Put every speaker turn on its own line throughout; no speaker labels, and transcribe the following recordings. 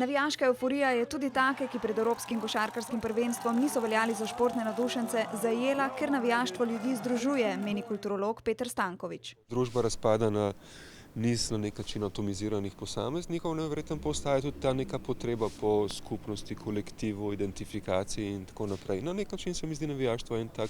Navijaška evforija je tudi take, ki pred evropskim košarkarskim prvenstvom niso veljali za športne navdušence, zajela, ker navijaštvo ljudi združuje, meni kulturolog Peter Stanković.
Družba razpada na niz na nek način atomiziranih posameznikov, verjetno pa ostaja tudi ta neka potreba po skupnosti, kolektivu, identifikaciji in tako naprej. Na nek način se mi zdi navijaštvo en tak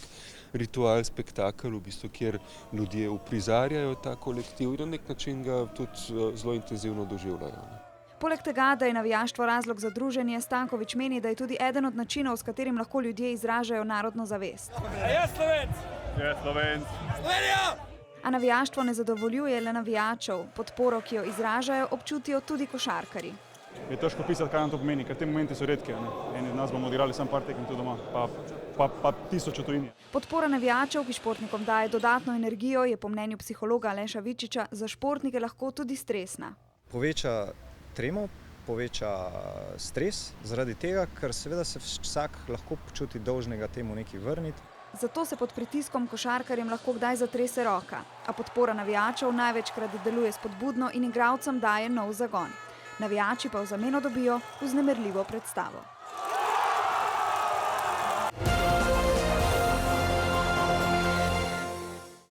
ritual, spektakel, v bistvu, kjer ljudje uprizarjajo ta kolektiv in na nek način ga tudi zelo intenzivno doživljajo.
Poleg tega, da je navijaštvo razlog za druženje, Stanković meni, da je tudi eden od načinov, s katerim lahko ljudje izražajo narodno zavest.
Je Slovenc! Je Slovenc! Slovenija!
A navijaštvo ne zadovoljuje le navijačev. Podporo, ki jo izražajo, občutijo tudi košarkarji.
Je težko pisati, kaj nam to pomeni, ker te momenti so redke. Eni od nas bomo odigrali samo par tekem tu doma, pa tisoč v tujini.
Podpora navijačev, ki športnikom daje dodatno energijo, je po mnenju psihologa Aleša Vičiča za športnike lahko tudi stresna.
Poveča tremo, poveča stres zaradi tega, ker seveda se vsak lahko počuti dolžnega temu nekaj vrniti.
Zato se pod pritiskom košarkarjem lahko kdaj zatrese roka, a podpora navijačev največkrat deluje spodbudno in igralcem daje nov zagon. Navijači pa v zameno dobijo vznemirljivo predstavo.